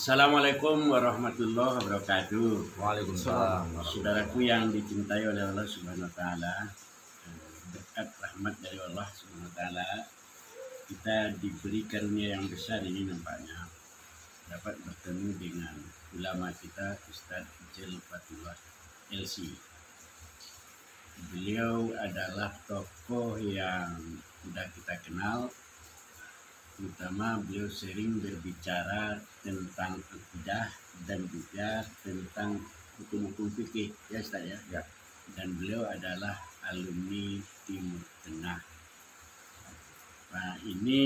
Assalamualaikum warahmatullahi wabarakatuh. Waalaikumsalam. Saudaraku yang dicintai oleh Allah Subhanahu wa taala, berkat rahmat dari Allah Subhanahu wa taala, kita diberi karunia yang besar ini nampaknya dapat bertemu dengan ulama kita Ustaz Ijil Fatullah LC. Beliau adalah tokoh yang sudah kita kenal, terutama beliau sering berbicara tentang akidah dan juga tentang hukum-hukum fikih, ya Ustaz ya. Ya. Dan beliau adalah alumni Timur Tengah. Nah ini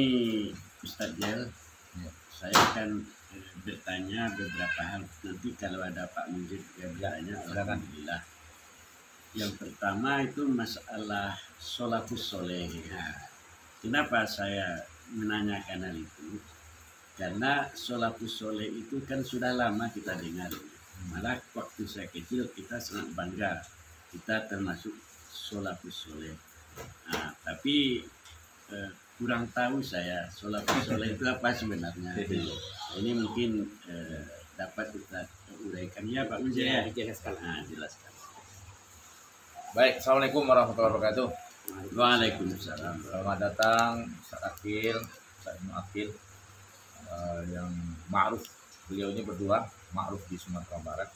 Ustaz Jel, Ya. saya akan bertanya beberapa hal. Nanti kalau ada Pak Mujib ya bertanya, alhamdulillah. Yang pertama itu masalah sholafus soleh. Nah, kenapa saya menanyakan hal itu? Karena sholafus soleh itu kan sudah lama kita dengar. Malah waktu saya kecil kita sangat bangga kita termasuk sholafus soleh. Nah, tapi kurang tahu saya sholafus soleh itu apa sebenarnya. Nah, ini mungkin dapat kita uraikan ya Pak Mujib. Ya, dijelaskan. Nah, jelaskan. Baik, Assalamualaikum warahmatullahi wabarakatuh. Waalaikumsalam. Selamat datang Ustaz Akil, Ustaz Ibnu Akil, yang ma'ruf. Beliau ini berdua ma'ruf di Sumatera Barat,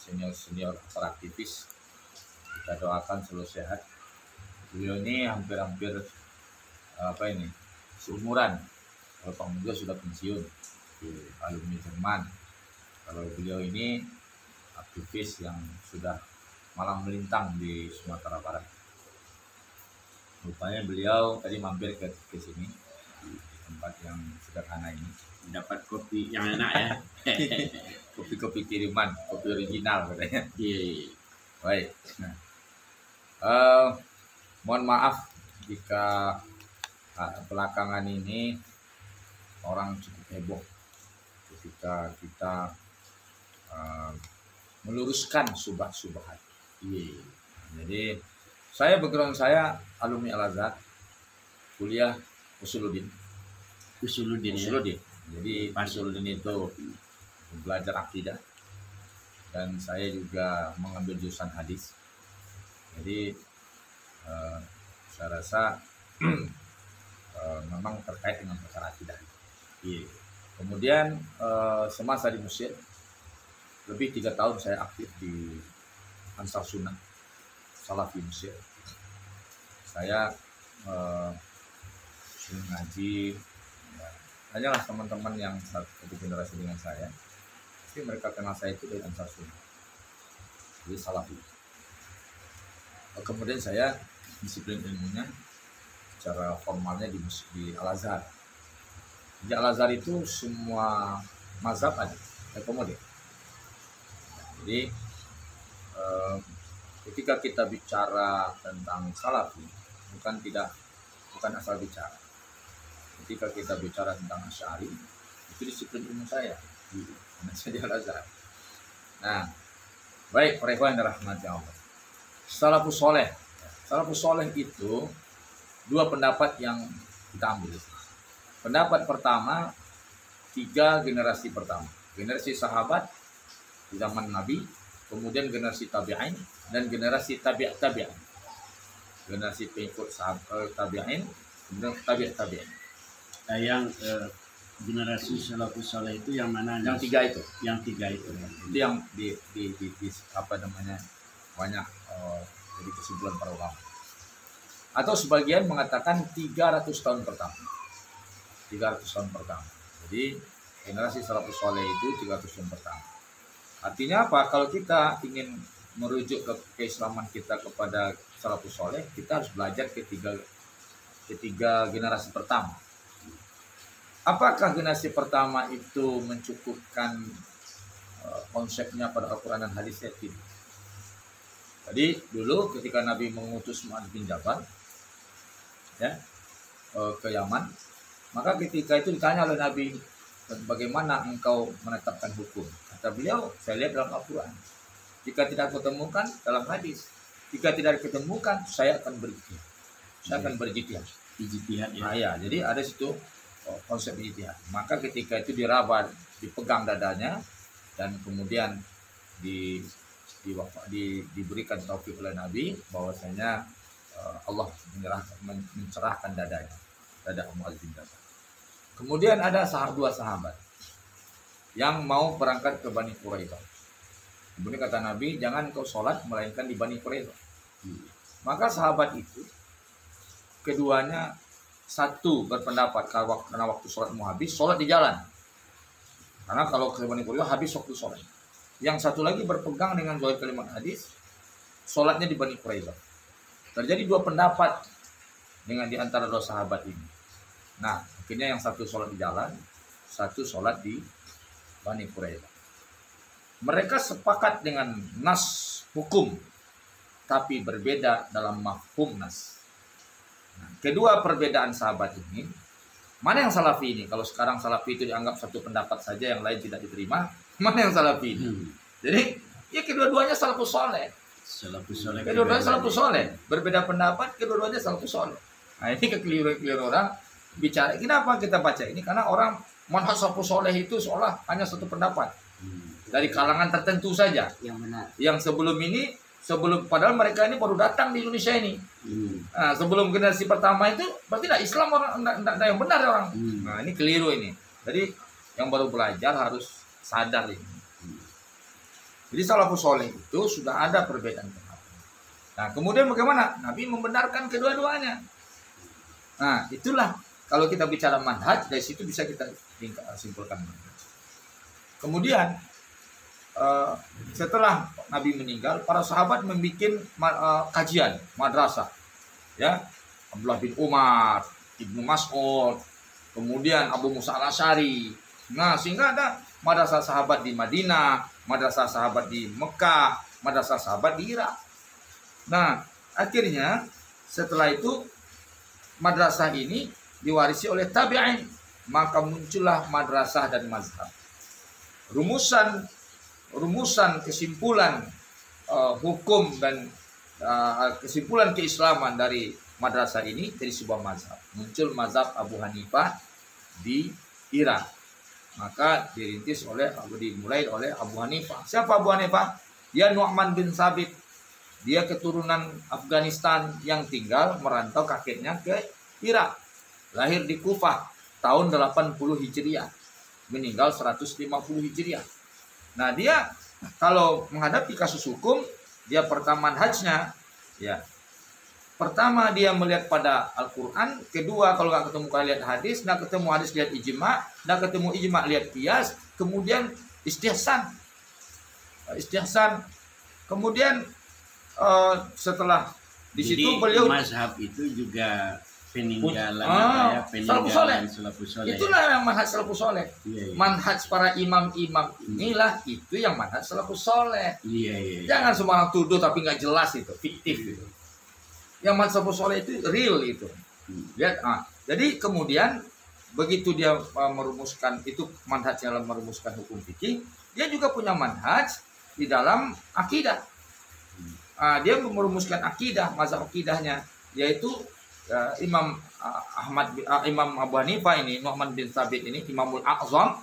senior aktivis. Kita doakan selalu sehat. Beliau ini hampir seumuran. Kalau Pak Mujo sudah pensiun, alumni Jerman. Kalau beliau ini aktivis yang sudah malang melintang di Sumatera Barat. Rupanya beliau tadi mampir ke sini di tempat yang sederhana ini, Dapat kopi yang enak ya. kopi kiriman, kopi original katanya. Iya. Baik. Nah, mohon maaf jika belakangan ini orang cukup heboh ketika kita meluruskan subhat-subhat. Iya. Jadi background saya alumni Al-Azhar, kuliah Usuluddin. Usuluddin ya. Usuluddin. Jadi Usuluddin itu belajar akidah, dan saya juga mengambil jurusan hadis. Jadi saya rasa memang terkait dengan perkara akidah. Iya. Kemudian semasa di Mesir, lebih 3 tahun saya aktif di Ansar Sunnah Salafi Mesir. Saya sering ngaji, ya, hanyalah teman-teman yang satu generasi dengan saya, tapi mereka kenal saya itu dari Ansar Sunnah, jadi Salafi. Kemudian saya disiplin ilmunya secara formalnya di Al-Azhar. Di Al-Azhar itu semua mazhab ada, akomodir. Jadi ketika kita bicara tentang salafi, bukan asal bicara. Ketika kita bicara tentang Asy'ari, itu disiplin ilmu saya, karena saya di Al-Azhar. Nah, baik, para ikhwan yang dirahmati Allah. Salafus soleh. Salafus soleh itu 2 pendapat yang kita ambil. Pendapat pertama, 3 generasi pertama. Generasi sahabat di zaman Nabi, kemudian generasi tabi'in, dan generasi tabi'in. Generasi pengikut sahabat tabi'in, kemudian tabi'in. Yang generasi salafus saleh itu yang mana? Yang 3 itu. Yang 3 itu. Itu yang di banyak jadi kesimpulan para ulama. Atau sebagian mengatakan 300 tahun pertama. 300 tahun pertama. Jadi generasi salafus saleh itu 300 tahun pertama. Artinya apa? Kalau kita ingin merujuk ke keislaman kita kepada salafus saleh, kita harus belajar ketiga generasi pertama. Apakah generasi pertama itu mencukupkan konsepnya pada Al-Quran dan hadisnya? Tidak. Jadi dulu ketika Nabi mengutus Mu'adz bin Jabal ke Yaman, maka ketika itu ditanya oleh Nabi, bagaimana engkau menetapkan hukum? Kata beliau, saya lihat dalam Al-Quran. Jika tidak ketemukan dalam hadis, jika tidak ketemukan, saya akan berijtihad. Saya akan berijtihad. Ijtihad ya. Nah, ya, jadi ada situ konsep ijtihad. Maka ketika itu diraba dipegang dadanya, dan kemudian diberikan taufik oleh Nabi bahwasanya Allah mencerahkan dadanya, dada Muaz bin Jabal. Kemudian ada dua sahabat yang mau berangkat ke Bani Quraidah. Kemudian kata Nabi, jangan kau sholat melainkan di Bani Quraidah. Maka sahabat itu, keduanya, satu berpendapat karena waktu sholat mau habis, sholat di jalan. Karena kalau ke Bani Quraidah habis waktu sholat. Yang satu lagi berpegang dengan zahir kalimat hadis, sholatnya di Bani Quraidah. Terjadi dua pendapat dengan di antara dua sahabat ini. Nah, akhirnya yang satu sholat di jalan, satu sholat di Bani Quraidah. Mereka sepakat dengan nas hukum, tapi berbeda dalam mafhum nas. Nah, kedua perbedaan sahabat ini, mana yang salafi ini? Kalau sekarang salafi itu dianggap satu pendapat saja, yang lain tidak diterima. Mana yang salafi ini? Jadi, ya kedua-duanya salafus soleh. Kedua-duanya salafus soleh. Berbeda pendapat, kedua-duanya salafus soleh. Nah, ini kekeliruan orang bicara. Kenapa kita baca ini? Karena orang manhaj salafus soleh itu seolah hanya satu pendapat dari kalangan tertentu saja. Yang benar. Yang sebelum padahal mereka ini baru datang di Indonesia ini. Nah, sebelum generasi pertama itu berarti tidak Islam, orang tidak yang benar orang. Nah, ini keliru ini. Jadi yang baru belajar harus sadar ini. Jadi salafus soleh itu sudah ada perbedaan pendapat. Nah, kemudian bagaimana? Nabi membenarkan kedua-duanya. Nah, itulah kalau kita bicara manhaj, dari situ bisa kita simpulkan manhaj. Kemudian setelah Nabi meninggal, para sahabat membuat kajian madrasah, ya, Abdullah bin Umar, Ibnu Mas'ud, kemudian Abu Musa al-Asy'ari. Nah, sehingga ada madrasah sahabat di Madinah, madrasah sahabat di Mekah, madrasah sahabat di Irak. Nah, akhirnya setelah itu madrasah ini diwarisi oleh tabi'in, maka muncullah madrasah dan mazhab. Rumusan kesimpulan hukum dan kesimpulan keislaman dari madrasah ini dari sebuah mazhab. Muncul mazhab Abu Hanifah di Irak. Maka dimulai oleh Abu Hanifah. Siapa Abu Hanifah? Dia Nu'man bin Sabit. Dia keturunan Afghanistan yang tinggal merantau kakeknya ke Irak. Lahir di Kufah tahun 80 Hijriah. Meninggal 150 Hijriah. Nah, dia kalau menghadapi kasus hukum, dia pertama manhajnya, ya. Pertama dia melihat pada Al-Quran, kedua kalau nggak ketemu lihat hadis, nggak ketemu hadis lihat ijma, nggak ketemu ijma lihat qiyas, kemudian istihsan. Kemudian setelah di situ beliau mazhab itu juga peninggalan salafus soleh. Itulah yang manhaj salafus soleh. Iya. Manhaj para imam-imam inilah itu yang manhaj salafus soleh. Iya. Jangan sembarang tuduh tapi nggak jelas itu, fiktif itu. Yang manhaj salafus soleh itu real itu. Lihat, jadi kemudian begitu dia merumuskan itu manhaj dalam merumuskan hukum fikih, dia juga punya manhaj di dalam akidah. Dia merumuskan akidah, mazhab akidahnya, yaitu Imam Abu Hanifah ini, Nu'man bin Sabit ini, Imamul A'zam,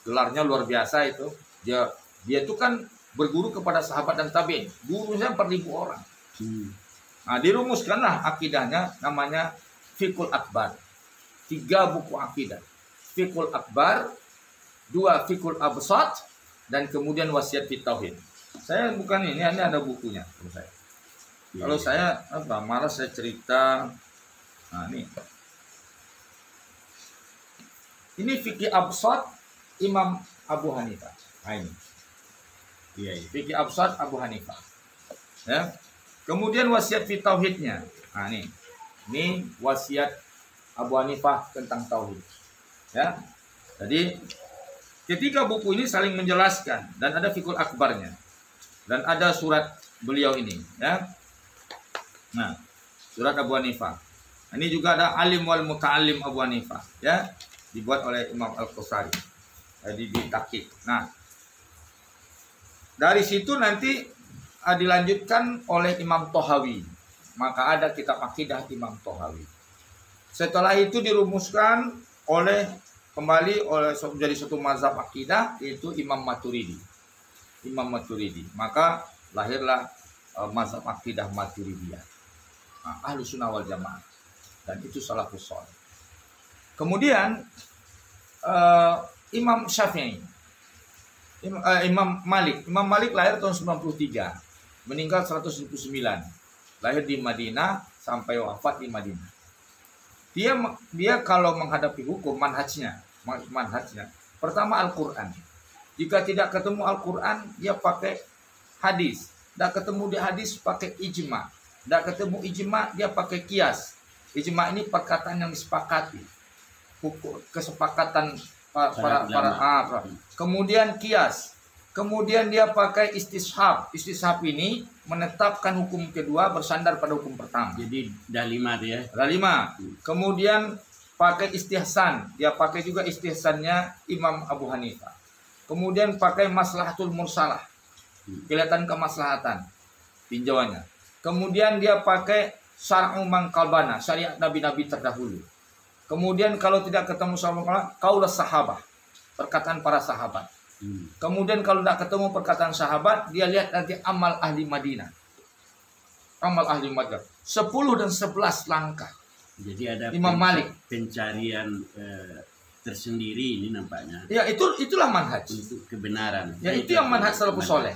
gelarnya luar biasa itu. Dia itu kan berguru kepada sahabat dan tabi'in, gurunya 4.000 orang. Nah, dirumuskanlah akidahnya, namanya Fiqhul Akbar. 3 buku akidah. Fiqhul Akbar, 2 Fiqhul Absat, dan kemudian Wasiat Fit Tauhid. Saya bukan ini ada bukunya kalau saya. Kalau saya malas saya cerita. Nah, ini fikih absat Imam Abu Hanifah. Nah, ini. Iya. Fikih absat Abu Hanifah. Ya. Kemudian wasiat fi tauhidnya. Nah, ini wasiat Abu Hanifah tentang tauhid. Ya. Jadi ketiga buku ini saling menjelaskan dan ada fikul akbarnya. Dan ada surat beliau ini, ya. Nah, surat Abu Hanifah. Ini juga ada Alim wal Muta'allim Abu Hanifah, ya, dibuat oleh Imam Al-Qasari. Jadi ditakik. Nah, dari situ nanti dilanjutkan oleh Imam Tohawi. Maka ada kitab akidah Imam Tohawi. Setelah itu dirumuskan oleh kembali oleh menjadi suatu mazhab akidah, yaitu Imam Maturidi. Imam Maturidi. Maka lahirlah mazhab akidah Maturidiyah. Nah, Ahlus Sunnah wal Jamaah. Dan itu salafus shalih. Kemudian Imam Syafi'i, Imam Malik lahir tahun 93, meninggal 179, lahir di Madinah sampai wafat di Madinah. Dia kalau menghadapi hukum manhajnya pertama Al-Quran. Jika tidak ketemu Al-Quran, dia pakai hadis. Tidak ketemu di hadis, pakai ijma. Tidak ketemu ijma, dia pakai kias. Ijma ini perkataan yang disepakati, kesepakatan para. Kemudian kias. Kemudian dia pakai istishab. Istishab ini menetapkan hukum kedua bersandar pada hukum pertama. Jadi dah 5 dia. Dah 5. Kemudian pakai istihsan. Dia pakai juga istihsannya Imam Abu Hanifah. Kemudian pakai maslahatul mursalah. Kelihatan kemaslahatan tinjauannya. Kemudian dia pakai syar'u man qalbana, syariat nabi-nabi terdahulu. Kemudian kalau tidak ketemu sama qaulus sahabah, perkataan para sahabat. Kemudian kalau tidak ketemu perkataan sahabat, dia lihat nanti amal ahli Madinah. Amal ahli Madinah 10 dan 11 langkah. Jadi ada Imam Malik pencarian tersendiri ini nampaknya. Ya, itulah manhaj untuk kebenaran. Ya, itu yang manhaj salafus saleh.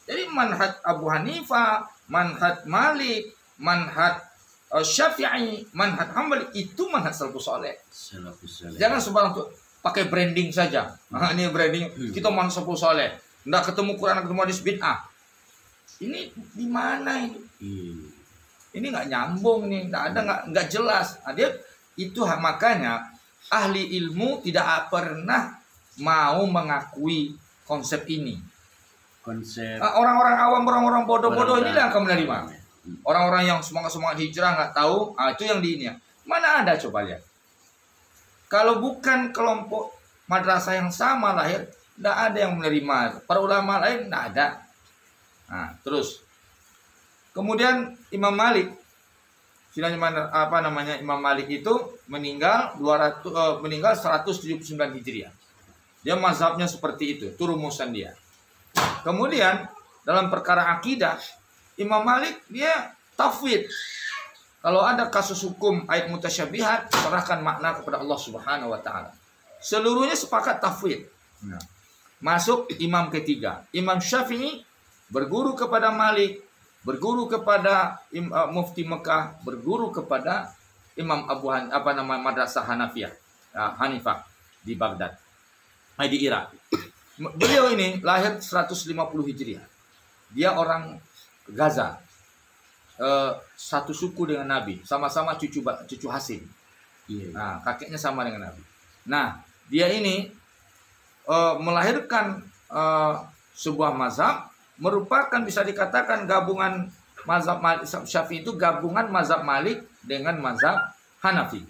Jadi manhaj Abu Hanifah, manhaj Malik, manhaj Syafi'i, manhaj Hambali, itu manhaj salafus saleh. Jangan sembarang untuk pakai branding saja. Nah, ini branding kita manhaj salafus saleh. Enggak ketemu Quran, ketemu hadis bid'ah. Ini di mana ini? Ini nggak nyambung nih, nggak jelas. Nah, makanya ahli ilmu tidak pernah mau mengakui konsep ini. Orang-orang awam, orang-orang bodoh-bodoh ini yang akan menerima. Orang-orang yang semangat hijrah nggak tahu, itu yang di ini. Mana ada, coba lihat. Kalau bukan kelompok madrasah yang sama lahir, tidak ada yang menerima. Para ulama lain tidak ada. Nah, terus kemudian Imam Malik, Imam Malik itu meninggal 179 Hijriah. Dia mazhabnya seperti itu, itu rumusan dia. Kemudian dalam perkara akidah, Imam Malik dia tafwid. Kalau ada kasus hukum ayat mutasyabihat, serahkan makna kepada Allah Subhanahu wa taala. Seluruhnya sepakat tafwid. Nah, masuk imam ketiga, Imam Syafi'i, berguru kepada Malik, berguru kepada Mufti Mekah, berguru kepada Imam Madrasah Hanifah di Baghdad, di Irak. Beliau ini lahir 150 Hijriah. Dia orang Gaza, satu suku dengan Nabi, sama-sama cucu Hasim. Nah, kakeknya sama dengan Nabi. Nah, dia ini melahirkan sebuah mazhab, merupakan bisa dikatakan gabungan mazhab Syafi'i, itu gabungan mazhab Malik dengan mazhab Hanafi.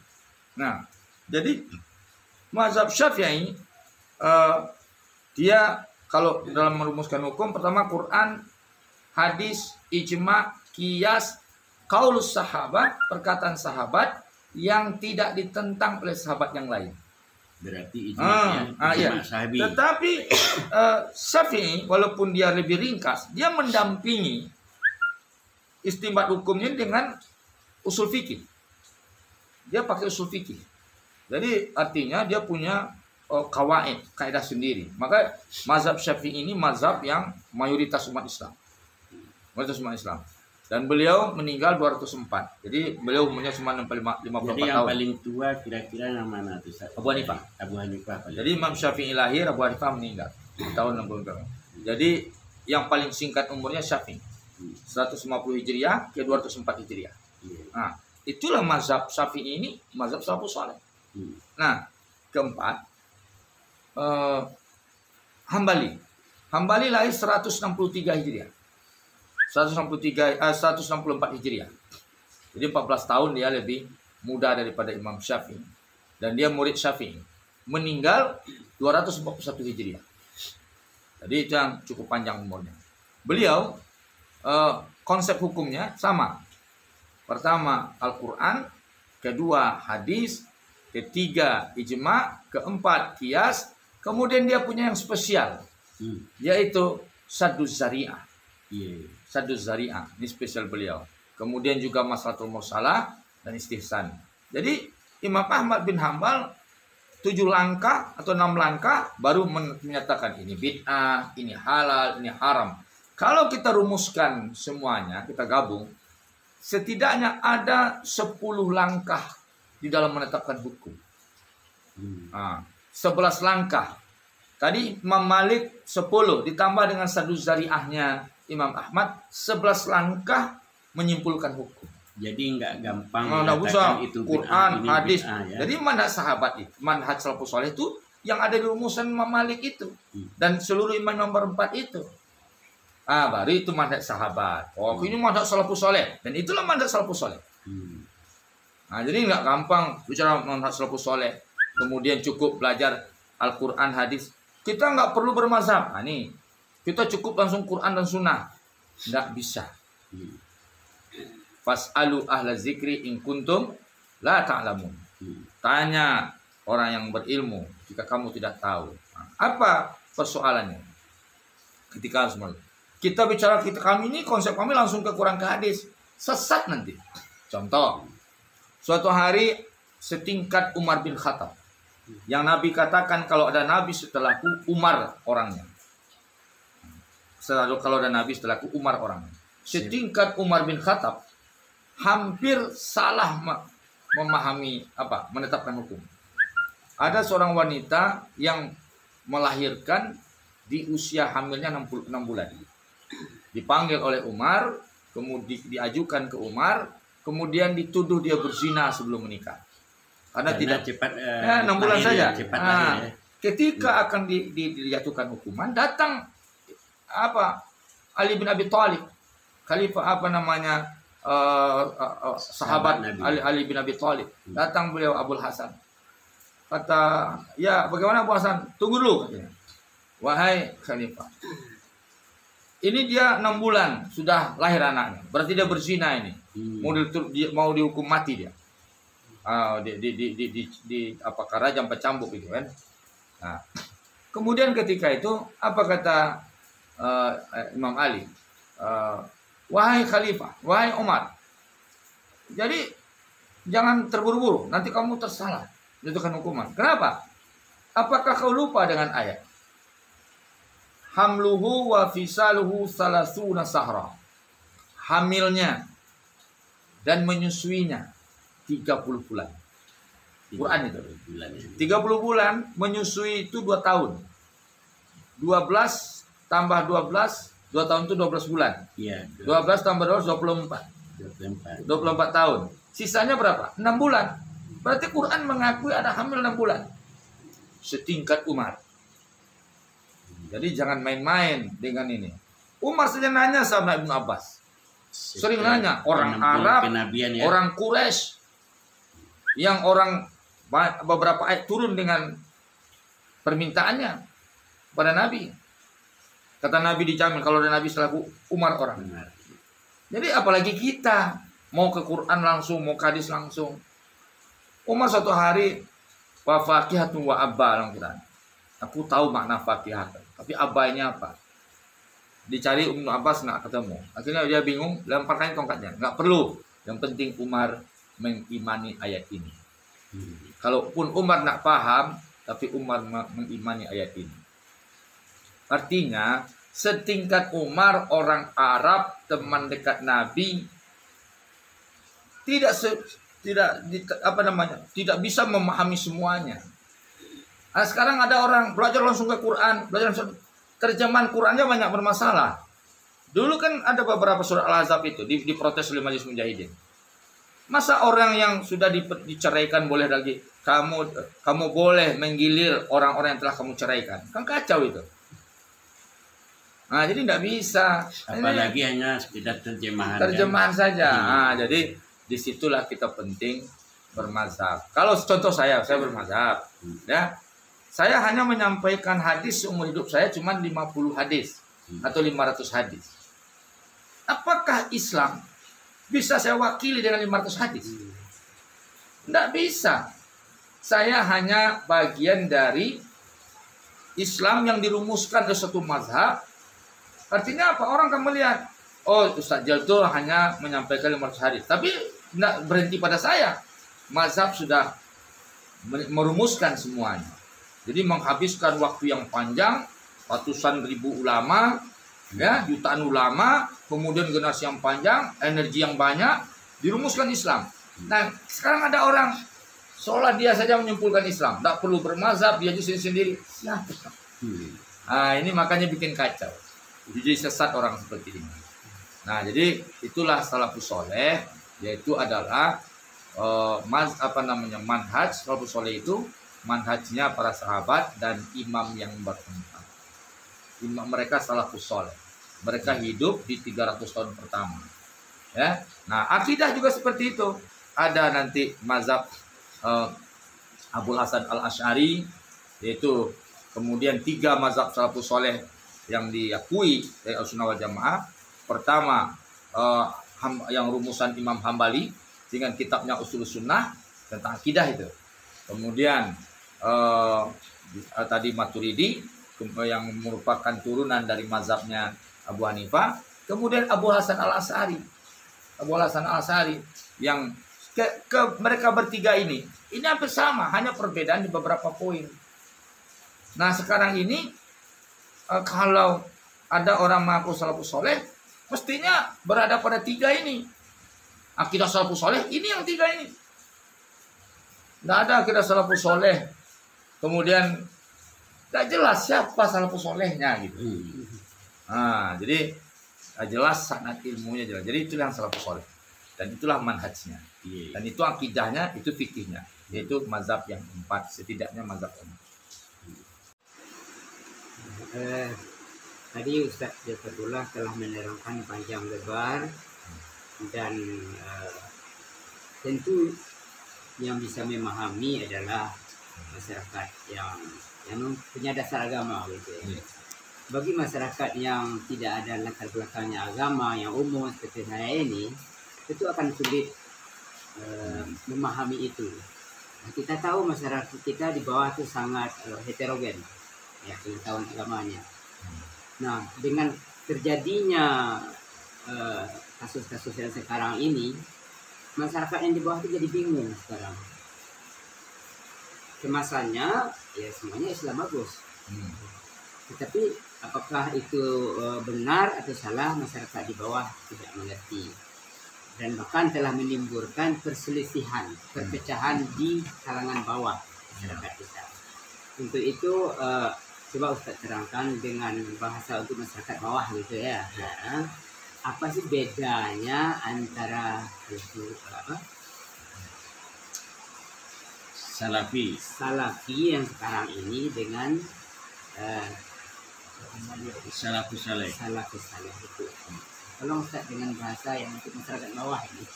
Nah, jadi mazhab Syafi'i dia kalau dalam merumuskan hukum, pertama Quran, hadis, ijma, qiyas, qaulus sahabat, perkataan sahabat yang tidak ditentang oleh sahabat yang lain. Berarti ijma sahabi. Tetapi Syafi'i walaupun dia lebih ringkas, dia mendampingi istinbat hukumnya dengan usul fikih. Dia pakai usul fikih. Jadi artinya dia punya kawaid, kaidah sendiri. Maka mazhab Syafi'i ini mazhab yang mayoritas umat Islam. Mayoritas umat Islam. Dan beliau meninggal 204. Jadi beliau umurnya cuma 54 tahun. Jadi yang paling tua kira-kira yang mana tuh? Abu Hanifah. Abu Hanifah. Jadi Imam Syafi'i lahir, Abu Hanifah meninggal tahun 60. Jadi yang paling singkat umurnya Syafi'i. 150 Hijriah ke 204 Hijriah. Nah, itulah mazhab Syafi'i ini, mazhab salafus saleh. Nah, keempat Hambali. Hambali lahir 163 Hijriah. 164 Hijriah. Jadi 14 tahun dia lebih muda daripada Imam Syafi'i. Dan dia murid Syafi'i. Meninggal 241 Hijriah. Jadi itu yang cukup panjang umurnya. Beliau konsep hukumnya sama. Pertama Al-Quran, kedua hadis, ketiga ijma, keempat qiyas, kemudian dia punya yang spesial, yaitu sadduz zari'ah. Sadduz zari'ah, ini spesial beliau. Kemudian juga maslahatul mursalah dan istihsan. Jadi Imam Ahmad bin Hambal 7 langkah atau 6 langkah baru menyatakan ini bid'ah, ini halal, ini haram. Kalau kita rumuskan semuanya, kita gabung, setidaknya ada 10 langkah di dalam menetapkan hukum. 11 langkah. Tadi Imam Malik 10 ditambah dengan sadduz zari'ahnya Imam Ahmad, 11 langkah menyimpulkan hukum. Jadi nggak gampang nggak usah itu Quran, hadis. ya. Jadi manhaj sahabat itu, manhaj salafus saleh itu yang ada di rumusan Imam Malik itu dan seluruh imam nomor 4 itu. Baru itu manhaj sahabat. Oh, ini manhaj salafus saleh dan itulah manhaj salafus saleh. Jadi nggak gampang bicara manhaj salafus saleh. Kemudian cukup belajar Al-Quran, hadis. Kita nggak perlu bermazhab. Nih, kita cukup langsung Quran dan Sunnah. Nggak bisa. Fas'alu ahla zikri in kuntum la ta'lamun. Tanya orang yang berilmu jika kamu tidak tahu. Apa persoalannya? Ketika kita bicara kami ini, konsep kami langsung ke Quran, ke hadis. Sesat nanti. Contoh, suatu hari setingkat Umar bin Khattab. Yang Nabi katakan kalau ada Nabi setelahku Umar orangnya. Kalau ada Nabi setelahku Umar orangnya. Setingkat Umar bin Khattab hampir salah memahami menetapkan hukum. Ada seorang wanita yang melahirkan di usia hamilnya 66 bulan. Dipanggil oleh Umar, kemudian diajukan ke Umar, kemudian dituduh dia berzina sebelum menikah. Karena tidak cepat 6 bulan saja. Ya. Ketika akan dijatuhkan hukuman, datang Ali bin Abi Thalib, khalifah sahabat Ali bin Abi Thalib. Datang beliau Abul Hasan. Kata, ya bagaimana Abu Hasan? Tunggu dulu katanya. Wahai khalifah, ini dia 6 bulan sudah lahir anaknya. Berarti dia berzina ini. Mau dihukum mati dia. Rajam pecambuk itu kan. Nah, kemudian ketika itu apa kata Imam Ali? Wahai khalifah, wahai Umar. Jadi jangan terburu-buru, nanti kamu tersalah menentukan hukuman. Kenapa? Apakah kau lupa dengan ayat? Hamluhu wa fisaluhu salasuna sahra. Hamilnya dan menyusuinya 30 bulan. Quran itu. 30 bulan menyusui itu 2 tahun. 12 tambah 12, 2 tahun itu 12 bulan. Iya. 12 tambah 12 24. 24 tahun. Sisanya berapa? 6 bulan. Berarti Quran mengakui ada hamil 6 bulan. Setingkat Umar. Jadi jangan main-main dengan ini. Umar saja nanya sama Ibnu Abbas. Sering nanya, orang Arab, ya. orang Quraisy, yang orang beberapa ayat turun dengan permintaannya pada Nabi. Kata Nabi dijamin kalau ada Nabi setelah Umar orang. Jadi apalagi kita mau ke Quran langsung, mau ke hadis langsung. Umar suatu hari wa faqihatun wa abba Quran. Aku tahu makna faqihat, tapi abainya apa? Dicari Ibnu Abbas nggak ketemu. Akhirnya dia bingung, lemparkan tongkatnya. Nggak perlu. Yang penting Umar mengimani ayat ini. Kalaupun Umar nggak paham, tapi Umar mengimani ayat ini. Artinya setingkat Umar orang Arab, teman dekat Nabi, tidak bisa memahami semuanya. Nah, sekarang ada orang belajar langsung ke Quran, terjemahan Qurannya banyak bermasalah. Dulu kan ada beberapa surat Al-Ahzab itu diprotes oleh Majelis Mujahidin. Masa orang yang sudah diceraikan boleh lagi kamu boleh menggilir orang-orang yang telah kamu ceraikan? Kan kacau itu. Nah, jadi tidak bisa. Apalagi hanya sekedar terjemahan. Terjemahan saja. Nah, jadi disitulah kita penting bermazhab. Kalau contoh saya bermazhab, ya. Saya hanya menyampaikan hadis seumur hidup saya cuma 50 hadis atau 500 hadis. Apakah Islam bisa saya wakili dengan 500 hadis? Tidak bisa. saya hanya bagian dari Islam yang dirumuskan oleh satu mazhab. Artinya apa? Orang akan melihat, oh Ustaz Jalil itu hanya menyampaikan 500 hadis. Tapi tidak berhenti pada saya. Mazhab sudah merumuskan semuanya. Jadi menghabiskan waktu yang panjang, ratusan ribu ulama, ya, jutaan ulama, kemudian generasi yang panjang, energi yang banyak, dirumuskan Islam. Nah, sekarang ada orang seolah dia saja menyimpulkan Islam, tak perlu bermazhab, dia sendiri. Siapa? Nah, ini makanya bikin kacau. Jadi sesat orang seperti ini. Nah, jadi itulah salafus soleh, yaitu adalah manhaj salafus soleh itu manhajnya para sahabat dan imam yang bertempat. Imam mereka salafus soleh. Mereka hidup di 300 tahun pertama. Ya. Nah, akidah juga seperti itu. Ada nanti mazhab Abul Hasan Al-Asy'ari, yaitu kemudian 3 mazhab salafus soleh yang diakui dari Ahlussunnah wal Jamaah. Pertama, yang rumusan Imam Hambali dengan kitabnya Ushulus Sunnah tentang akidah itu. Kemudian tadi Maturidi yang merupakan turunan dari mazhabnya Abu Hanifah. Kemudian Abu Hasan Al-Asy'ari. Abu Hasan Al-Asy'ari yang mereka bertiga ini hampir sama, hanya perbedaan di beberapa poin. Nah, sekarang ini kalau ada orang mengaku salafus soleh, mestinya berada pada 3 ini. Akidah salafus soleh, ini yang 3 ini. Tidak ada akidah salafus soleh. Kemudian tidak jelas siapa salafus solehnya gitu. Nah, jadi jelas sanad ilmunya jelas. Jadi itulah yang salafus soleh. Dan itulah manhajnya. Dan itu akidahnya, itu fikihnya. Yaitu mazhab yang 4, setidaknya mazhab 4. Tadi Ustaz Jafarullah telah menerangkan panjang lebar dan tentu yang bisa memahami adalah masyarakat yang punya dasar agama gitu ya. Bagi masyarakat yang tidak ada latar belakangnya agama yang umum seperti saya ini, itu akan sulit memahami itu. Nah, kita tahu masyarakat kita di bawah itu sangat heterogen, ya, pengetahuan agamanya. Nah, dengan terjadinya kasus-kasus yang sekarang ini, masyarakat yang di bawah itu jadi bingung sekarang. Kemasannya, ya semuanya Islam bagus. Tetapi apakah itu benar atau salah, masyarakat di bawah tidak mengerti. Dan bahkan telah menimbulkan perselisihan, perpecahan di kalangan bawah masyarakat kita. Untuk itu coba Ustaz terangkan dengan bahasa untuk masyarakat bawah gitu ya. Nah, apa sih bedanya antara itu Salafi yang sekarang ini dengan salafus soleh itu. Tolong Ustaz dengan bahasa yang untuk masyarakat bawah ini.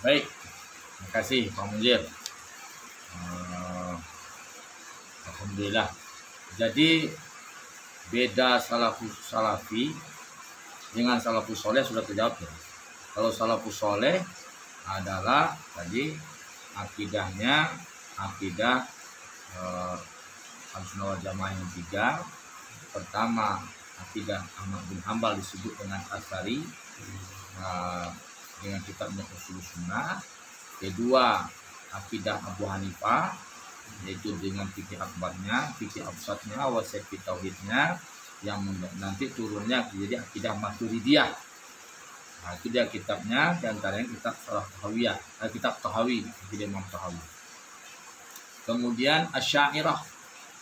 Baik, terima kasih Pak Munzir. Alhamdulillah. Jadi beda salafi dengan salafus soleh sudah terjawab ya. Kalau salafus soleh adalah tadi akidahnya akidah Ahlussunnah wal Jamaah yang 3. Pertama, akidah Ahmad bin Hanbal disebut dengan Asy'ari dengan kitabnya Ushulus Sunnah. Kedua, akidah Abu Hanifah, yaitu dengan fikih akbarnya, fikih absadnya, wasaifi tauhidnya, yang nanti turunnya jadi akidah Maturidiyah. Nah, itu dia kitabnya, diantaranya kitab Tahawiyah, kitab Tahawi, akidah Imam Tahawi. Kemudian Asy'ariyah,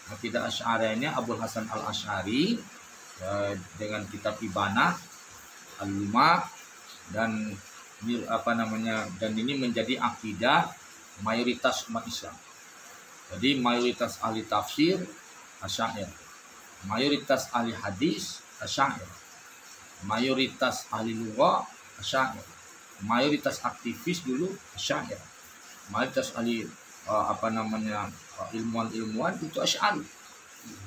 akidah Asy'ariyah ini Abul Hasan Al-Asy'ari dengan kitab Ibanah, Al-Lumah, dan dan ini menjadi akidah mayoritas umat Islam. Jadi mayoritas ahli tafsir Asy'ariyah, mayoritas ahli hadis Asy'ariyah, mayoritas ahli lughah Asy'ariyah, mayoritas aktivis dulu Asy'ariyah, mayoritas ahli ilmuwan itu Asy'ari.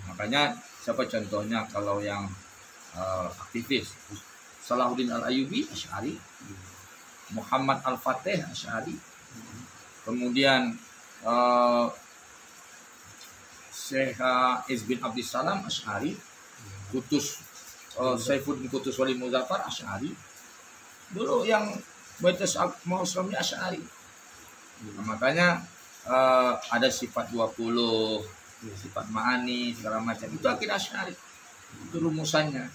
Makanya siapa contohnya kalau yang aktivis? Salahuddin Al-Ayyubi Asy'ari, Muhammad Al-Fatih Asy'ari, kemudian Syekh Iz bin Abdissalam Asy'ari, Kutus Saifuddin Kutus Wali Muzaffar Asy'ari. Dulu yang Baitus Mausamnya Asy'ari. Nah, makanya ada sifat 20, sifat ma'ani segala macam. Itu akidah Asy'ari. Itu rumusannya.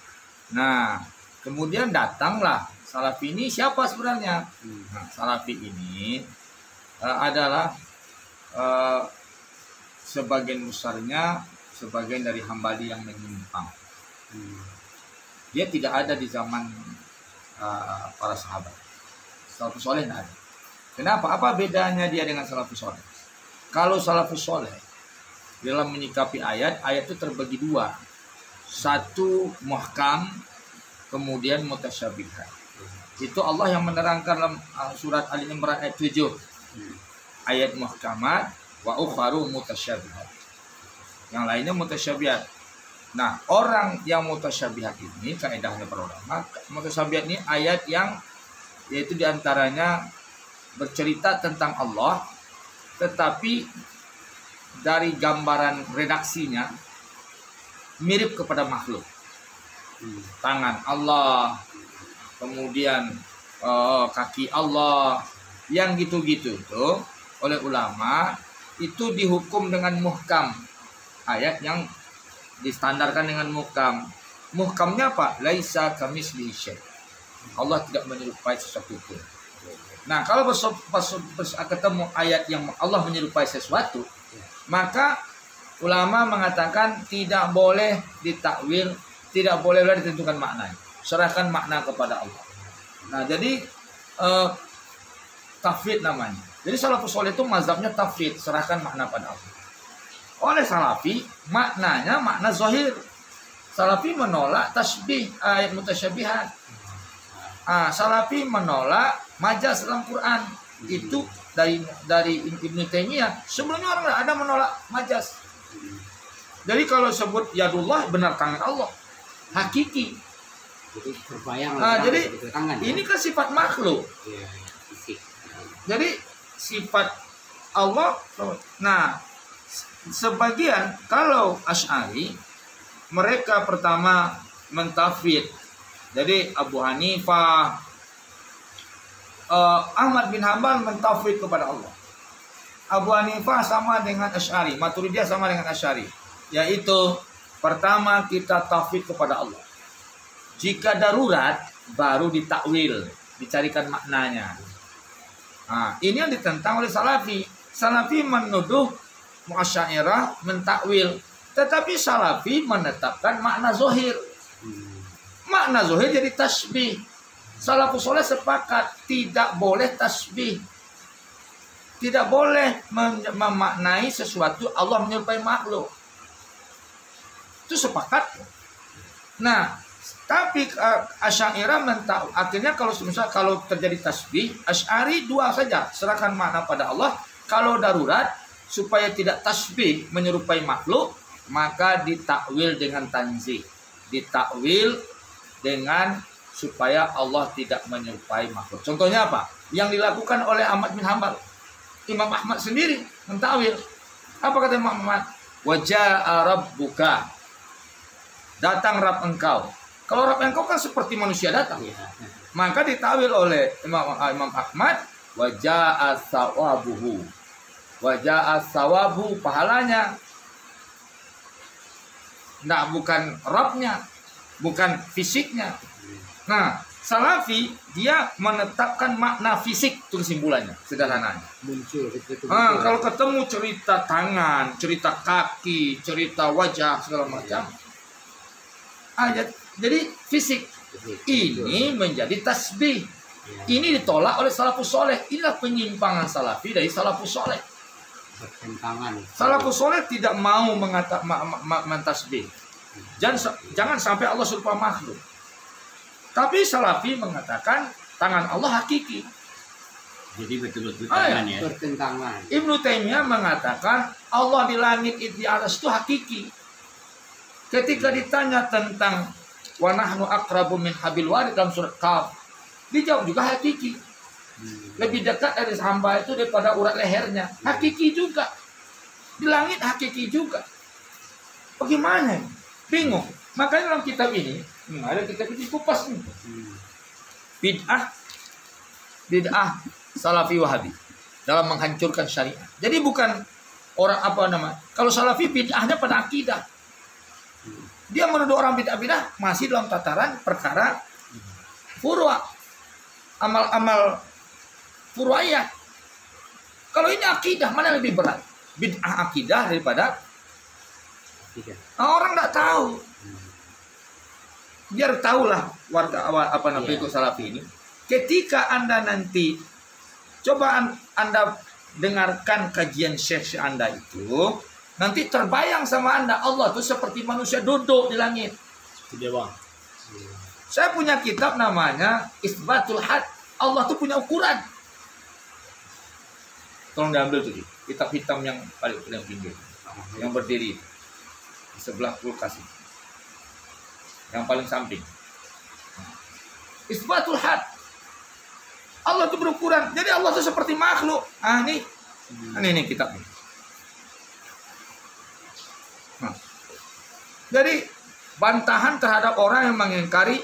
Nah, kemudian datanglah Salafi ini siapa sebenarnya? Nah, Salafi ini adalah sebagian besarnya sebagian dari Hambali yang menyimpang. Dia tidak ada di zaman para sahabat. Salafus soleh tidak ada. Kenapa? Apa bedanya dia dengan salafus soleh? Kalau salafus soleh dalam menyikapi ayat itu terbagi dua. Satu muhkam, kemudian mutasyabihat. Itu Allah yang menerangkan dalam surat Al-Imran ayat 7. Ayat muhkamat wa ukharu mutasyabihat. Yang lainnya mutasyabihat. Nah, orang yang mutasyabihat ini kaidahnya para ulama, mutasyabihat ini ayat yang yaitu diantaranya bercerita tentang Allah, tetapi dari gambaran redaksinya mirip kepada makhluk. Tangan Allah, kemudian kaki Allah, yang gitu-gitu tuh oleh ulama itu dihukum dengan muhkam. Ayat yang distandarkan dengan muhkam. Muhkamnya apa? Laisa kamitslihi syai'. Allah tidak menyerupai sesuatu pun. Nah, kalau ketemu ayat yang Allah menyerupai sesuatu, maka ulama mengatakan tidak boleh ditakwil, tidak boleh ditentukan makna. Serahkan makna kepada Allah. Nah, jadi tafwid namanya. Jadi salafus saleh itu mazhabnya tafwid, serahkan makna pada Allah. Oleh Salafi, maknanya makna zahir. Salafi menolak tasbih ayat mutasyabihat. Salafi menolak majaz dalam Quran. Itu dari Ibnu Taimiyah. Sebelumnya orang tidak ada menolak majaz. Jadi kalau sebut yadullah benar tangan Allah, hakiki. Jadi ini kan sifat makhluk. Jadi sifat Allah. Nah, sebagian kalau Asy'ari mereka pertama mentafwid. Jadi Abu Hanifah, Ahmad bin Hanbal mentafwid kepada Allah. Abu Hanifah sama dengan Asy'ari, Maturidiyah sama dengan Asy'ari, yaitu pertama kita tafwid kepada Allah. Jika darurat baru ditakwil, dicarikan maknanya. Nah, ini yang ditentang oleh Salafi. Salafi menuduh Mu'asy'ariyah mentakwil, tetapi Salafi menetapkan makna zahir. Makna zahir jadi tasbih. Salafus saleh sepakat tidak boleh tasbih. Tidak boleh memaknai sesuatu Allah menyerupai makhluk. Itu sepakat. Nah, tapi Asy'ariyah akhirnya kalau terjadi tasbih, Asy'ari dua saja, serahkan makna pada Allah. Kalau darurat supaya tidak tasbih menyerupai makhluk, maka ditakwil dengan tanzih. Ditakwil dengan supaya Allah tidak menyerupai makhluk. Contohnya apa? Yang dilakukan oleh Ahmad bin Hanbal. Imam Ahmad sendiri mentakwil. Apa kata Imam Ahmad? Waja'a rabbuka. Datang Rabb engkau. Kalau Rabb engkau kan seperti manusia datang. Maka ditakwil oleh Imam Ahmad, waja'a sawabuhu. Waja'a sawabu, pahalanya. Nah, bukan Rabbnya, bukan fisiknya. Nah, Salafi dia menetapkan makna fisik, itu kesimpulannya, sederhananya. Muncul. Kalau ketemu cerita tangan, cerita kaki, cerita wajah segala macam, jadi fisik. Ini menjadi tasbih. Ini ditolak oleh salafus soleh. Inilah penyimpangan Salafi dari salafus soleh. Salafus soleh tidak mau mentasbih. Jangan sampai Allah serupa makhluk. Tapi Salafi mengatakan tangan Allah hakiki. Jadi betul-betul tangan ya. Bertentangan. Ibnu Taimiyah mengatakan Allah di langit di atas itu hakiki. Ketika ditanya tentang wa nahnu aqrabu min habil warid dalam surat Qaf, dijawab juga hakiki. Lebih dekat dari hamba itu daripada urat lehernya. Hakiki juga. Di langit hakiki juga. Bagaimana? Bingung. Makanya dalam kitab ini, ada kitab ini kupas nih. Bid'ah Salafi Wahabi dalam menghancurkan syariat. Jadi bukan orang apa nama. Kalau Salafi bid'ahnya pada akidah. Dia menuduh orang bid'ah masih dalam tataran perkara furwa. Amal-amal furwayah. Kalau ini akidah, mana lebih berat? Bid'ah akidah daripada orang tidak tahu. Biar tahulah warga apa namanya ikut Salafi ini. Ketika Anda nanti coba Anda dengarkan kajian syekh Anda itu, nanti terbayang sama Anda Allah itu seperti manusia duduk di langit. Dewa. Saya punya kitab namanya Isbatul Had. Allah tuh punya ukuran. Tolong diambil tuh, kitab hitam yang paling pinggir, yang berdiri di sebelah kulkas ini. Yang paling samping. Isbatul Had. Allah itu berukuran. Jadi Allah itu seperti makhluk. Ini kitabnya. Jadi bantahan terhadap orang yang mengingkari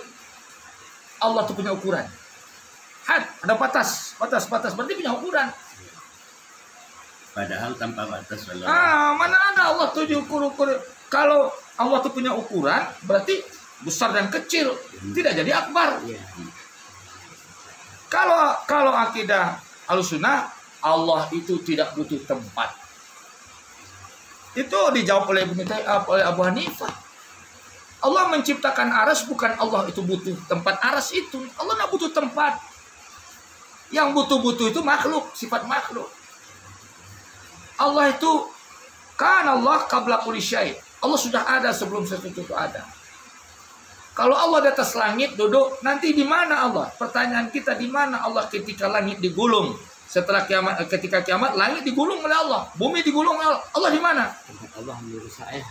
Allah itu punya ukuran. Had, ada batas berarti punya ukuran. Padahal tanpa batas. Mana ada Allah tuh diukur-ukur. Kalau Allah tuh punya ukuran, berarti besar dan kecil, tidak jadi akbar. Kalau akidah Ahlussunnah, Allah itu tidak butuh tempat. Itu dijawab oleh Abu Hanifah. Allah menciptakan aras, bukan Allah itu butuh tempat aras itu. Allah tidak butuh tempat. Yang butuh-butuh itu makhluk, sifat makhluk. Allah itu kan Allah qabla kulli syai'. Allah sudah ada sebelum sesuatu itu ada. Kalau Allah di atas langit duduk, nanti di mana Allah? Pertanyaan kita, di mana Allah ketika langit digulung? Setelah kiamat, ketika kiamat, langit digulung oleh Allah, bumi digulung oleh Allah. Allah di mana? Allah menurut saya.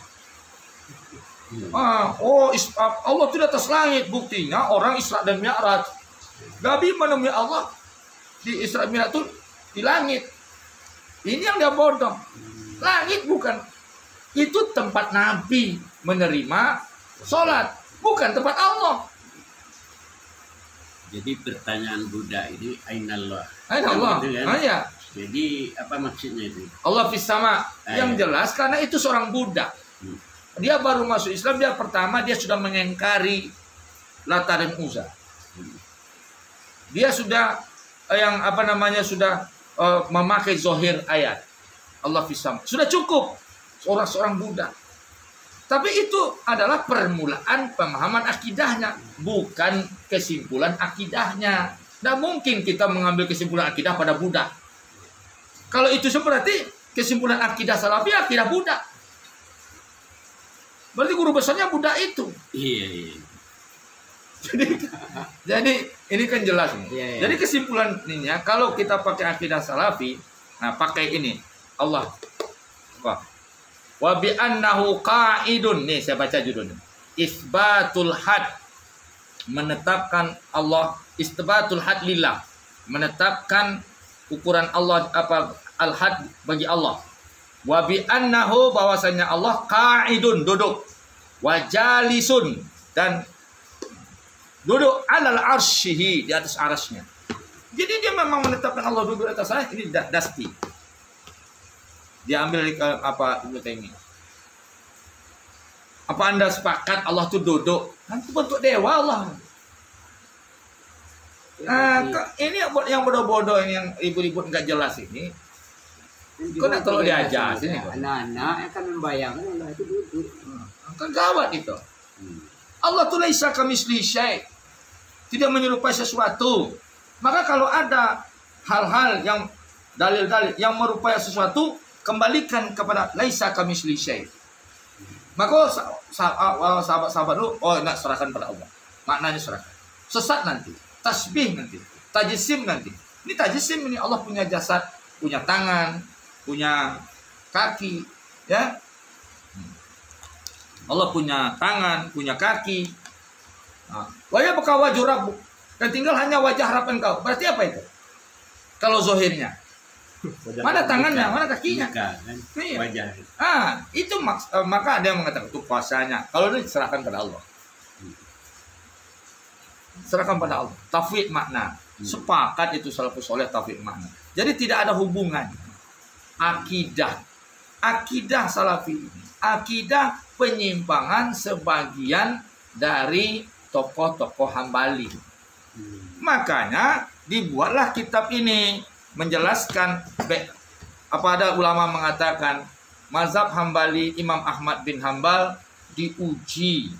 Allah itu di atas langit. Buktinya orang Isra dan Mi'raj. Nabi menemui Allah di Isra Mi'raj itu di langit. Ini yang dia bodoh. Langit bukan. Itu tempat Nabi menerima sholat. Bukan tempat Allah. Jadi pertanyaan Buddha ini Ainallah. Ainallah. Gitu kan? Ya. Jadi apa maksudnya itu? Allah fis sama. Yang jelas karena itu seorang Buddha. Dia baru masuk Islam, dia pertama dia sudah mengingkari Lata dan Uzza. Dia sudah sudah memakai zohir ayat Allah fis sama. Sudah cukup seorang Buddha. Tapi itu adalah permulaan pemahaman akidahnya, bukan kesimpulan akidahnya. Tidak mungkin kita mengambil kesimpulan akidah pada Buddha. Kalau itu seperti kesimpulan akidah Salafi, akidah Buddha. Berarti guru besarnya Buddha itu. Iya. Jadi ini kan jelas nih. Iya. Jadi kesimpulan ininya, kalau kita pakai akidah Salafi, nah pakai ini Allah. Wa bi annahu qa'idun. Nih saya baca judulnya. Isbatul had. Menetapkan Allah, isbatul had lillah. Menetapkan ukuran Allah al-had bagi Allah. Wa bi annahu bahwasanya Allah qa'idun, duduk. Wa jalisun, dan duduk alal arsyihi, di atas arasnya. Jadi dia memang menetapkan Allah duduk di atas arasnya. Ini dasti. Diambil dari Ibnu Taimiyah. Apa Anda sepakat Allah itu duduk? Kan itu bentuk dewa Allah. Ini yang bodoh-bodoh ini, yang ibu-ibu nggak jelas ini. Kok nggak tolong diajar sini? Anak-anak akan membayangkan Allah itu duduk. Kan gawat itu. Allah itu laisa kamitslihi syai'. Tidak menyerupai sesuatu. Maka kalau ada hal-hal yang dalil-dalil yang merupai sesuatu, kembalikan kepada laisa kamitslihi syai'. Maka sahabat-sahabat dulu, nak serahkan pada Allah. Maknanya serahkan. Sesat nanti, tasbih nanti, tajsim nanti. Ini tajsim ini, Allah punya jasad, punya tangan, punya kaki, ya. Allah punya tangan, punya kaki. Wajah bekal wajah Rabbuk. Dan tinggal hanya wajah harapan kau. Berarti apa itu? Kalau zohirnya. Mana tangannya, mana kakinya? Muka, kan? Iya. Wajah. Itu maka ada yang mengatakan itu puasanya. Kalau ini serahkan pada Allah. Serahkan pada Allah. Tafwid makna. Sepakat itu salafus soleh tafwid makna. Jadi tidak ada hubungan akidah. Akidah salafi ini. Akidah penyimpangan sebagian dari tokoh-tokoh Hambali. Makanya dibuatlah kitab ini menjelaskan apa ada ulama mengatakan mazhab Hambali Imam Ahmad bin Hambal diuji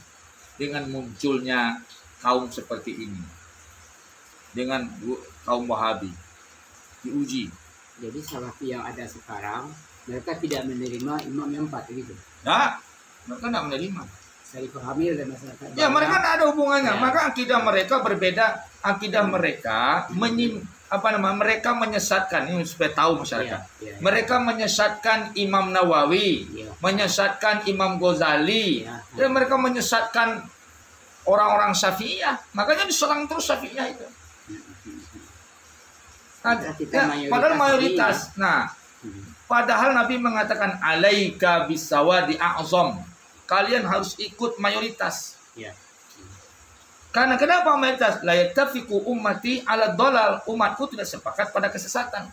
dengan munculnya kaum seperti ini, dengan kaum Wahabi diuji. Jadi salafi yang ada sekarang mereka tidak menerima imam yang 4 gitu. Nah, mereka tidak menerima. Saya dipahami oleh masyarakat. Ya, mereka tidak ada hubungannya. Ya. Maka akidah mereka berbeda. Akidah mereka mereka menyesatkan, ini supaya tahu masyarakat. Ya. Mereka menyesatkan Imam Nawawi, Ya. menyesatkan Imam Ghazali, Ya. dan mereka menyesatkan orang-orang Syafi'iyah. Makanya diserang terus Syafi'iyah itu. Padahal mayoritas. Nah, padahal Nabi mengatakan alaika bisawadi a'zam. Kalian harus ikut mayoritas. Ya. Karena kenapa mayoritas? La yattafiqu ummati ala dhalal. Umatku tidak sepakat pada kesesatan.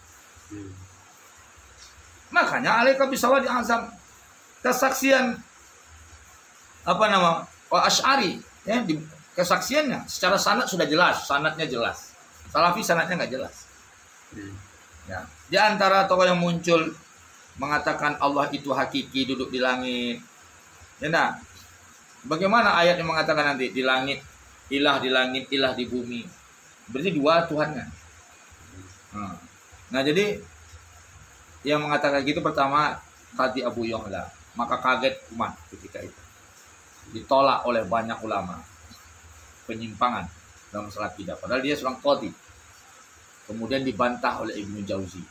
Makanya alaika bisawadi a'zam. Kesaksian Asy'ari ya, kesaksiannya secara sanad sudah jelas, sanadnya jelas. Salafi sanadnya nggak jelas. Ya. Di antara tokoh yang muncul mengatakan Allah itu hakiki duduk di langit. Ya, nah, bagaimana ayat yang mengatakan nanti di langit, ilah di langit, ilah di bumi. Berarti dua Tuhannya. Nah, jadi yang mengatakan gitu pertama tadi Abu Ya'la. Maka kaget umat ketika itu. Ditolak oleh banyak ulama. Penyimpangan dalam masalah akidah. Padahal dia seorang qadhi. Kemudian dibantah oleh Ibnu Jauzi.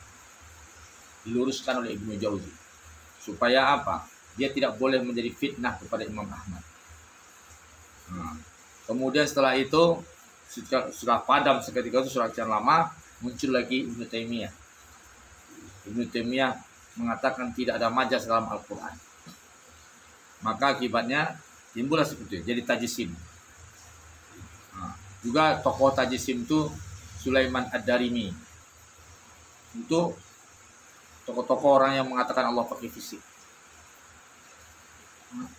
Diluruskan oleh Ibnu Jauzi. Supaya apa? Dia tidak boleh menjadi fitnah kepada Imam Ahmad. Kemudian setelah itu sudah padam seketika itu sudah sekian lama muncul lagi Ibnu Taimiyah. Ibnu Taimiyah mengatakan tidak ada majas dalam Al-Quran. Maka akibatnya timbullah seperti itu. Jadi tajisim. Juga tokoh tajisim itu Sulaiman Ad-Darimi. Itu tokoh-tokoh orang yang mengatakan Allah pakai fisik.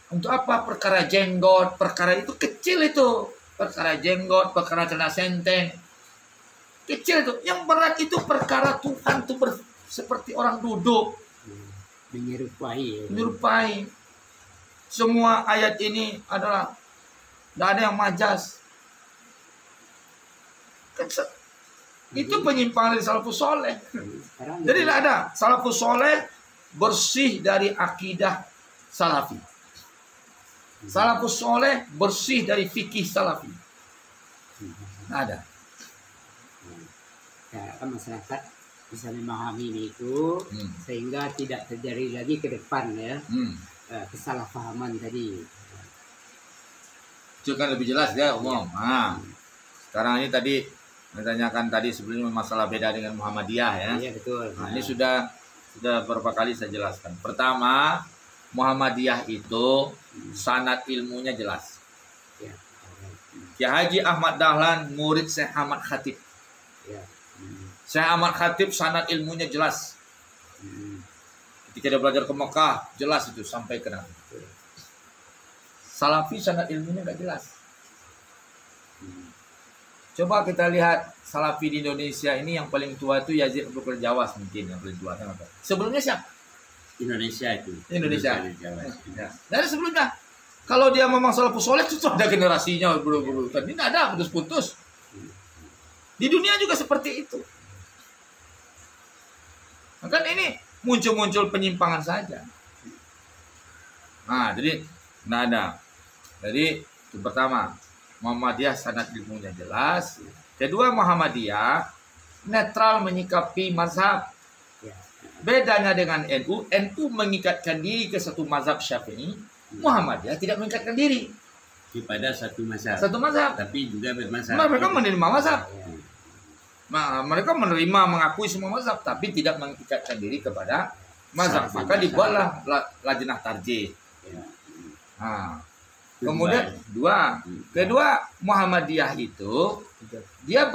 Untuk apa? Perkara jenggot, perkara itu kecil itu. Perkara jenggot, perkara kena senteng. Kecil itu. Yang berat itu perkara Tuhan itu seperti orang duduk. Menyerupai. Semua ayat ini adalah tidak ada yang majas. Itu penyimpangan dari salafus soleh. Jadi tidak ada. Salafus soleh bersih dari akidah salafi. Salafus soleh bersih dari fikih salafi. Tidak ada. Ya, kan masyarakat bisa memahami itu sehingga tidak terjadi lagi ke depan ya kesalahpahaman tadi. Itu kan lebih jelas ya umum. Sekarang ini tadi ditanyakan tadi sebelumnya masalah beda dengan Muhammadiyah ya. Iya betul. Nah, ini sudah beberapa kali saya jelaskan. Pertama, Muhammadiyah itu sanad ilmunya jelas. Ya. Kiai Haji Ahmad Dahlan murid Syekh Ahmad Khatib. Ya. Syekh Ahmad Khatib sanad ilmunya jelas. Ketika dia belajar ke Mekah, jelas itu sampai ke Nabi. Salafi sanad ilmunya nggak jelas. Coba kita lihat Salafi di Indonesia ini yang paling tua itu Yazid Abdul Qadir Jawas mungkin yang paling tua. Sebelumnya siapa? Indonesia itu. Indonesia. Ya. Dari sebelumnya, kalau dia memang salafus soleh itu ada generasinya berurutan. Ini ada putus-putus. Di dunia juga seperti itu. Maka ini muncul-muncul penyimpangan saja. Nah, jadi tidak ada. Jadi itu pertama, Muhammadiyah sanad ilmunya jelas. Kedua, Muhammadiyah netral menyikapi mazhab. Bedanya dengan NU mengikatkan diri ke satu mazhab Syafi'i, Muhammadiyah tidak mengikatkan diri Kepada satu mazhab. satu mazhab. Tapi juga bermazhab. Mereka menerima mazhab. Mereka menerima, mengakui semua mazhab, tapi tidak mengikatkan diri kepada mazhab. Maka dibuatlah lajnah tarjih. Ya. Nah, kemudian kedua Muhammadiyah itu dia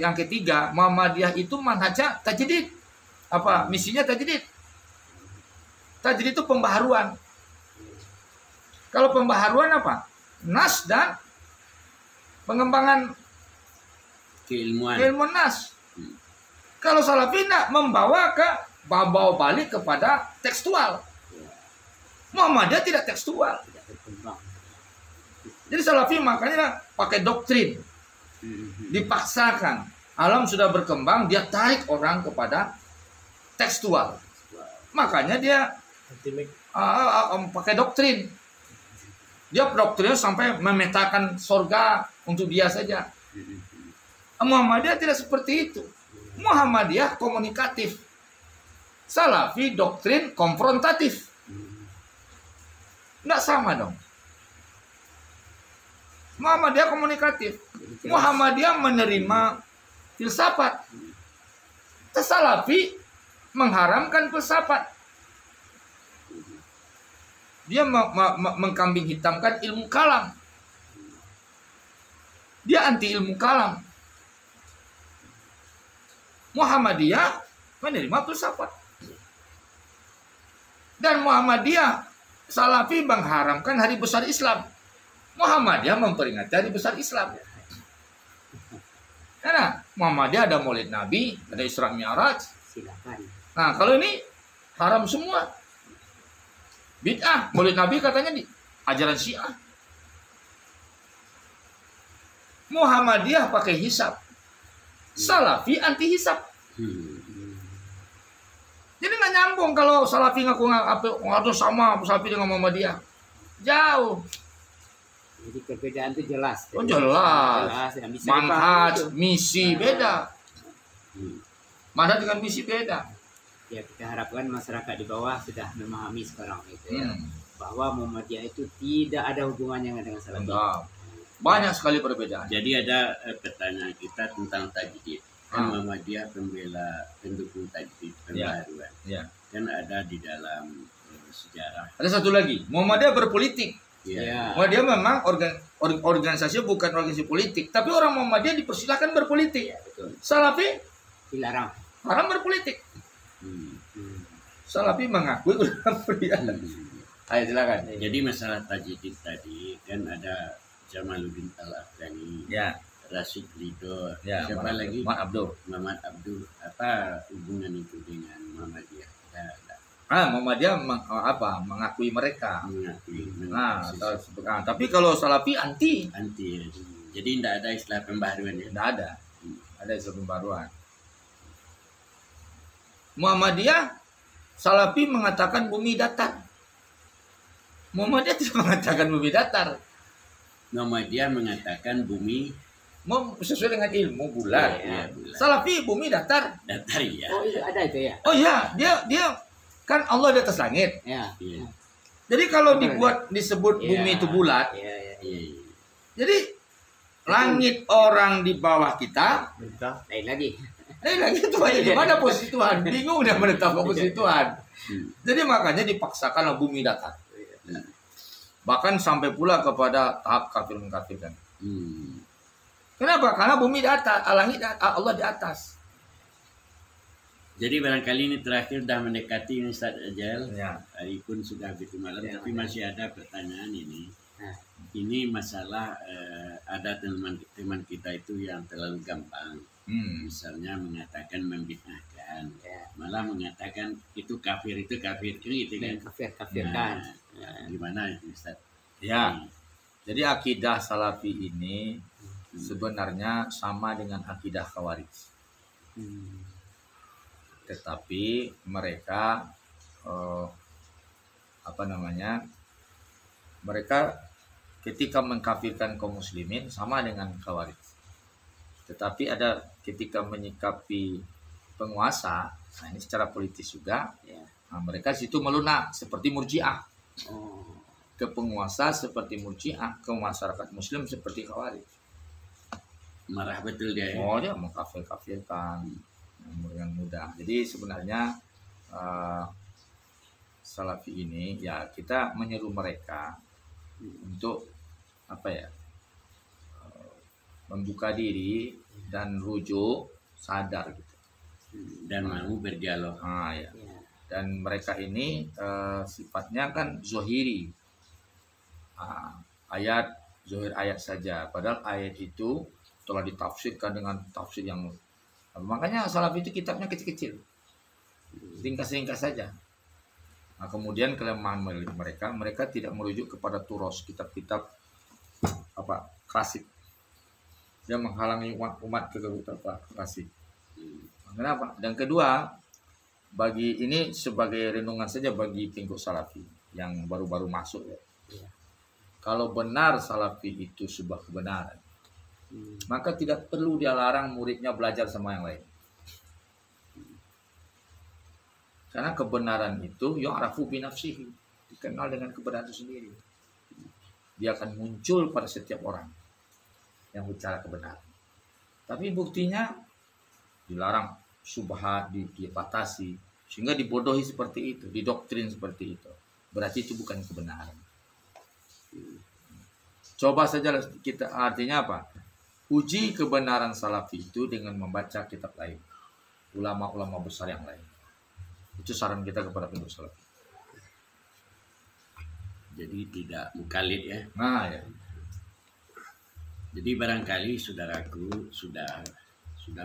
yang ketiga, Muhammadiyah itu manhajnya tajdid. Apa misinya tajdid? Tajdid itu pembaharuan. Kalau pembaharuan apa? Nas dan pengembangan Keilmuan. nas. Kalau Salafi tidak membawa balik kepada tekstual. Muhammadiyah tidak tekstual. Tidak berkembang. Jadi Salafi makanya pakai doktrin, dipaksakan. Alam sudah berkembang, dia tarik orang kepada tekstual. Makanya dia pakai doktrin. Dia doktrinnya sampai memetakan surga untuk dia saja. Muhammadiyah tidak seperti itu. Muhammadiyah komunikatif. Salafi doktrin konfrontatif. Nggak sama dong. Muhammadiyah komunikatif. Muhammadiyah menerima filsafat. Salafi mengharamkan filsafat. Dia mengkambing hitamkan ilmu kalam. Dia anti ilmu kalam. Muhammadiyah menerima filsafat. Dan Muhammadiyah Salafi mengharamkan hari besar Islam. Muhammadiyah memperingati hari besar Islam. Karena Muhammadiyah ada Maulid Nabi, ada Isra Mi'raj. Silakan. Nah, kalau ini haram semua. Bid'ah, Maulid Nabi katanya di ajaran Syiah. Muhammadiyah pakai hisab. Salafi anti hisab. Jadi nggak nyambung kalau Salafi ngaku ada sama Salafi dengan Muhammadiyah. Jauh. Jadi perbedaan itu jelas. Oh jelas. Dan bisa Manhaj, dipahami. misi beda. Manhaj dengan misi beda. Ya, kita harapkan masyarakat di bawah sudah memahami sekarang itu ya, bahwa Muhammadiyah itu tidak ada hubungannya dengan Salafi. Banyak sekali perbedaan. Jadi ada pertanyaan kita tentang tajdid. Kan Muhammadiyah pembela pendukung tajdid pembaharuan. Ya. Kan ada di dalam sejarah. Ada satu lagi, Muhammadiyah berpolitik. Ya. Muhammadiyah memang organisasi bukan organisasi politik, tapi orang Muhammadiyah dipersilahkan berpolitik. Betul. Salafi Dilarang. haram berpolitik. Salafi mengakui ulama pria. Ayo silakan. Jadi masalah tajdid tadi kan ada Jamaluddin Al-Afghani, Ya, Rasyid Ridho, ya. siapa lagi? Muhammad Abdul. Apa hubungan itu dengan Muhammadiyah? Ada Muhammadiyah mengakui mereka. mengakui. Tapi kalau Salafi anti, Anti. Jadi tidak ada istilah pembaharuan ya. tidak ada. Ada isu pembaruan. Muhammadiyah, Salafi mengatakan bumi datar. Muhammadiyah tidak mengatakan bumi datar. Muhammadiyah mengatakan bumi Sesuai dengan ilmu bulat. ya, bulat. Salafi bumi datar. Datar ya. Oh, itu ada itu ya. Oh iya, dia kan Allah di atas langit. Ya. Iya. Jadi kalau disebut bumi itu bulat, Iya. Iya. jadi langit orang di bawah kita, Lain lagi. lagi itu aja di mana posisi Tuhan? Bingung dia menetapkan posisi Tuhan. Jadi makanya dipaksakanlah bumi datar. Bahkan sampai pula kepada tahap kafir mengkafirkan. Kenapa? Karena bumi di atas, langit Allah di atas. Jadi barangkali ini terakhir dah mendekati ini Ustaz Ajal. Ya. Hari pun sudah begitu malam, Ya, tapi masih ada pertanyaan ini. Nah. Ini masalah ada teman kita itu yang terlalu gampang. Misalnya mengatakan membid'ahkan, malah mengatakan itu kafir kan gitu kan. Kafirkan. Nah, gimana Ustaz? Ya. Jadi akidah Salafi ini sebenarnya sama dengan akidah Khawarij. Tetapi mereka mereka ketika mengkafirkan kaum muslimin sama dengan Khawarij. Tetapi ada ketika menyikapi penguasa, nah ini secara politis juga, nah, mereka situ melunak seperti Murji'ah. Ke penguasa seperti Murji'ah, ke masyarakat muslim seperti Khawarij. marah betul dia ya. Oh, dia mengkafir-kafirkan yang muda. Jadi sebenarnya Salafi ini ya kita menyeru mereka untuk apa ya, membuka diri dan rujuk, sadar gitu. Dan mau berdialog. Ya. Dan mereka ini sifatnya kan zohiri, ayat zohir ayat saja. Padahal ayat itu telah ditafsirkan dengan tafsir yang, makanya Salafi itu kitabnya kecil-kecil, ringkas-ringkas saja. Nah, kemudian kelemahan mereka tidak merujuk kepada turos, kitab-kitab klasik. Dia menghalangi umat ke klasik. Kenapa? Dan kedua, bagi ini sebagai renungan saja bagi pengikut Salafi yang baru-baru masuk ya. Kalau benar Salafi itu sebuah kebenaran, maka tidak perlu dia larang muridnya belajar sama yang lain. Karena kebenaran itu yu'rafu bi nafsihi, dikenal dengan kebenaran itu sendiri. Dia akan muncul pada setiap orang yang bicara kebenaran. Tapi buktinya dilarang, subhat, dibatasi, sehingga dibodohi seperti itu, didoktrin seperti itu. Berarti itu bukan kebenaran. Coba saja kita, artinya apa? Uji kebenaran Salafi itu dengan membaca kitab lain, ulama-ulama besar yang lain. Itu saran kita kepada pengikut Salafi. Jadi tidak mukallid ya. Nah ya. Jadi barangkali saudaraku sudah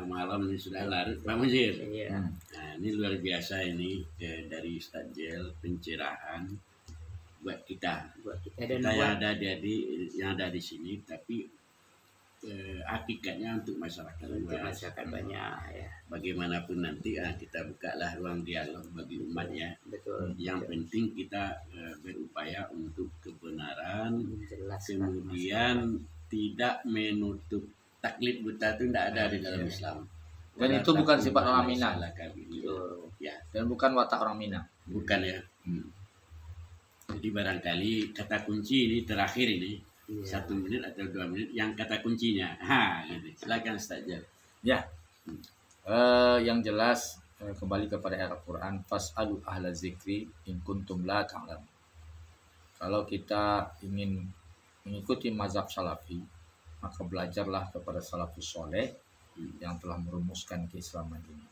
malam ini, sudah larut Pak Mujir. Iya. Nah, ini luar biasa ini dari Ustaz Jel, pencerahan buat kita Dan yang ada di sini, tapi hakikatnya untuk masyarakat luas. banyak ya. Bagaimanapun nanti kita bukalah ruang dialog bagi umat ya. Betul. Yang penting kita berupaya untuk kebenaran, Menjelaskan kemudian tidak menutup. Taklid buta itu tidak ada di dalam Islam. Dan itu bukan sifat orang Minang. Ya, Dan bukan watak orang Minang. bukan ya. Jadi barangkali kata kunci ini terakhir ini, 1 menit atau 2 menit yang kata kuncinya. Gitu. Silakan Ustaz Jal. Ya. Yang jelas kembali kepada ayat Al-Qur'an, fas'alu ahla zikri in kuntum la ta'lamun. Kalau kita ingin mengikuti mazhab Salafi, maka belajarlah kepada salafus soleh yang telah merumuskan keislaman ini.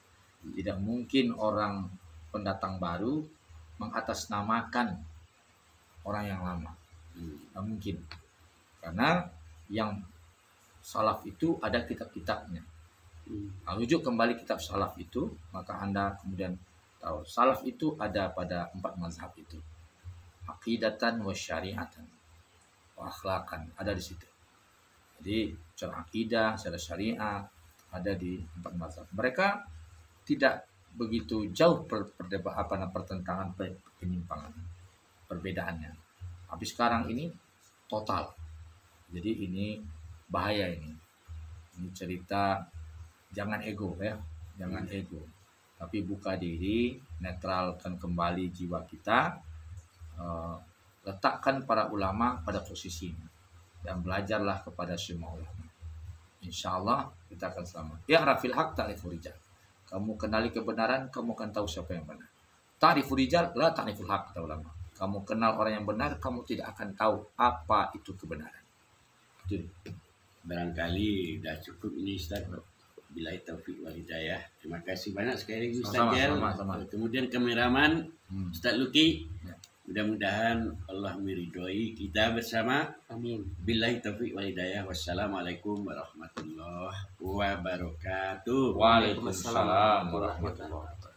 Tidak mungkin orang pendatang baru mengatasnamakan orang yang lama. Tidak mungkin. Karena yang salaf itu ada kitab-kitabnya. Nah, rujuk kembali kitab salaf itu, maka Anda kemudian tahu salaf itu ada pada 4 mazhab itu. Aqidatan wa syariatan wa akhlaqan, ada di situ. Jadi secara akidah, secara syariat ada di 4 mazhab. Mereka tidak begitu jauh pertentangan, penyimpangan, perbedaannya. Tapi sekarang ini total. Jadi ini bahaya ini. Ini cerita jangan ego ya, jangan ego. Tapi buka diri, netralkan kembali jiwa kita, letakkan para ulama pada posisinya. Dan belajarlah kepada semua ulama. Insya Allah kita akan selamat. Ya rafil haq ta'rifu rijal. Kamu kenali kebenaran, kamu akan tahu siapa yang benar. Ta'rifu rijal, la ta'riful haq, kata ulama. Kamu kenal orang yang benar, kamu tidak akan tahu apa itu kebenaran. Jadi, barangkali sudah cukup ini Ustaz. Billahi taufiq wal hidayah. Terima kasih banyak sekali lagi Ustaz Sama-sama, Jel. sama-sama. Kemudian kameraman Ustaz Luki. Ya. Mudah-mudahan Allah meridhoi kita bersama. Amin. Billahi taufiq wal hidayah. Wassalamualaikum warahmatullahi wabarakatuh. Waalaikumsalam warahmatullahi wabarakatuh.